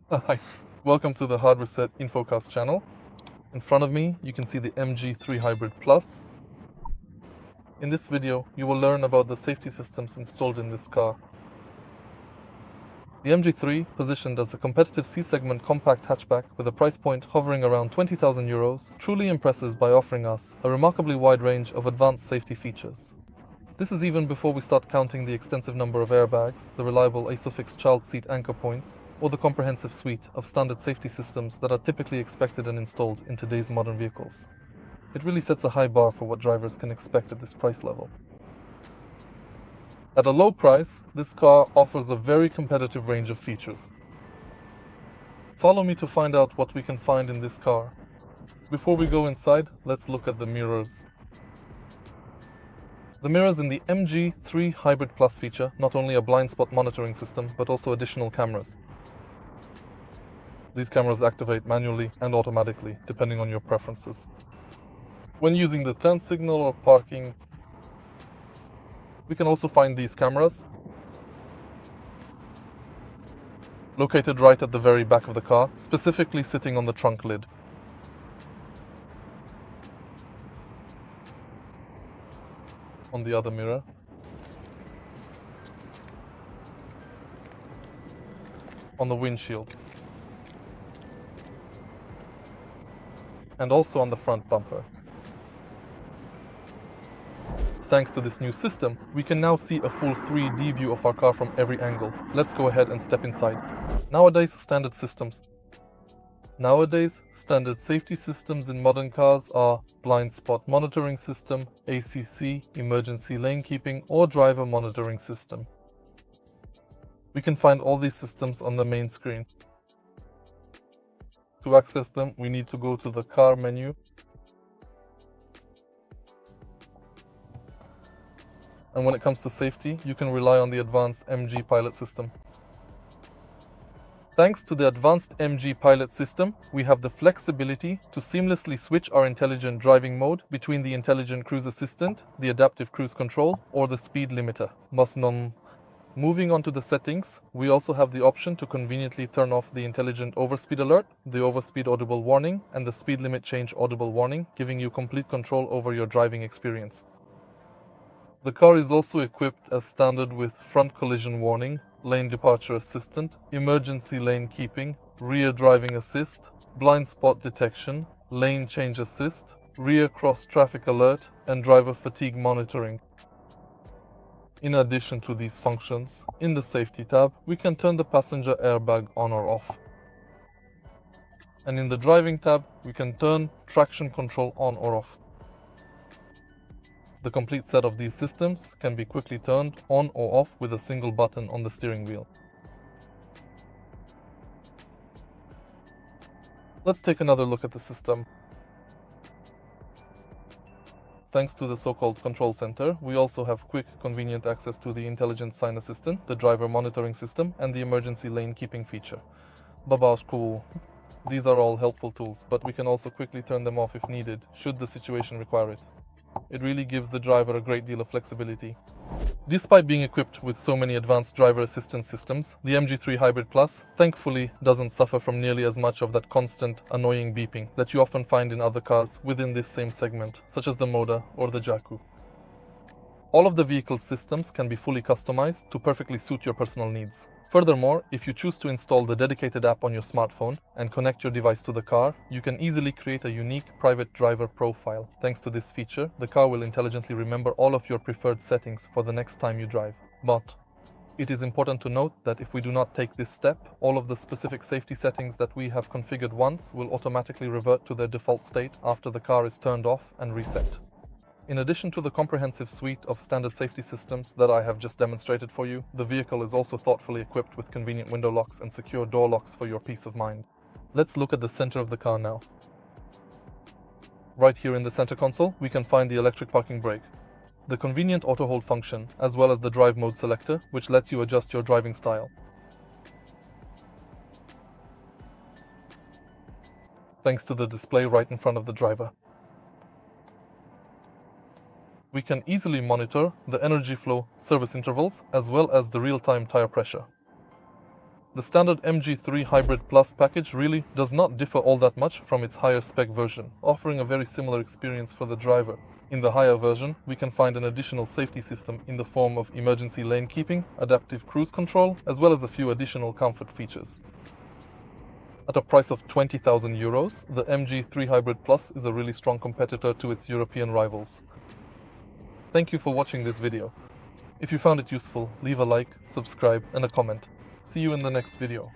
Hi, welcome to the Hard Reset Infocast channel. In front of me, you can see the MG3 Hybrid Plus. In this video, you will learn about the safety systems installed in this car. The MG3, positioned as a competitive C-segment compact hatchback with a price point hovering around €20,000, truly impresses by offering us a remarkably wide range of advanced safety features. This is even before we start counting the extensive number of airbags, the reliable ISOFIX child seat anchor points, or the comprehensive suite of standard safety systems that are typically expected and installed in today's modern vehicles. It really sets a high bar for what drivers can expect at this price level. At a low price, this car offers a very competitive range of features. Follow me to find out what we can find in this car. Before we go inside, let's look at the mirrors. The mirrors in the MG3 Hybrid Plus feature not only a blind spot monitoring system, but also additional cameras. These cameras activate manually and automatically, depending on your preferences. When using the turn signal or parking, we can also find these cameras located right at the very back of the car, specifically sitting on the trunk lid. On the other mirror, on the windshield, and also on the front bumper. Thanks to this new system, we can now see a full 3D view of our car from every angle. Let's go ahead and step inside. Nowadays, standard safety systems in modern cars are blind spot monitoring system, ACC, emergency lane keeping, or driver monitoring system. We can find all these systems on the main screen. To access them, we need to go to the car menu, and when it comes to safety, you can rely on the advanced MG Pilot system. Thanks to the advanced MG Pilot system, we have the flexibility to seamlessly switch our intelligent driving mode between the intelligent cruise assistant, the adaptive cruise control, or the speed limiter. Moving on to the settings, we also have the option to conveniently turn off the intelligent overspeed alert, the overspeed audible warning, and the speed limit change audible warning, giving you complete control over your driving experience. The car is also equipped as standard with front collision warning, lane departure assistant, emergency lane keeping, rear driving assist, blind spot detection, lane change assist, rear cross traffic alert, and driver fatigue monitoring. In addition to these functions, in the safety tab, we can turn the passenger airbag on or off. And in the driving tab, we can turn traction control on or off. The complete set of these systems can be quickly turned on or off with a single button on the steering wheel. Let's take another look at the system. Thanks to the so-called control center, we also have quick, convenient access to the intelligent sign assistant, the driver monitoring system, and the emergency lane keeping feature. Babashku. These are all helpful tools, but we can also quickly turn them off if needed, should the situation require it. It really gives the driver a great deal of flexibility. Despite being equipped with so many advanced driver assistance systems, the MG3 Hybrid Plus thankfully doesn't suffer from nearly as much of that constant, annoying beeping that you often find in other cars within this same segment, such as the Moda or the Jakku. All of the vehicle's systems can be fully customized to perfectly suit your personal needs. Furthermore, if you choose to install the dedicated app on your smartphone and connect your device to the car, you can easily create a unique private driver profile. Thanks to this feature, the car will intelligently remember all of your preferred settings for the next time you drive. But it is important to note that if we do not take this step, all of the specific safety settings that we have configured once will automatically revert to their default state after the car is turned off and reset. In addition to the comprehensive suite of standard safety systems that I have just demonstrated for you, the vehicle is also thoughtfully equipped with convenient window locks and secure door locks for your peace of mind. Let's look at the center of the car now. Right here in the center console, we can find the electric parking brake, the convenient auto hold function, as well as the drive mode selector, which lets you adjust your driving style. Thanks to the display right in front of the driver. We can easily monitor the energy flow, service intervals, as well as the real-time tire pressure. The standard MG3 Hybrid Plus package really does not differ all that much from its higher spec version, offering a very similar experience for the driver. In the higher version, we can find an additional safety system in the form of emergency lane keeping, adaptive cruise control, as well as a few additional comfort features. At a price of €20,000, the MG3 Hybrid Plus is a really strong competitor to its European rivals. Thank you for watching this video. If you found it useful, leave a like, subscribe, and a comment. See you in the next video.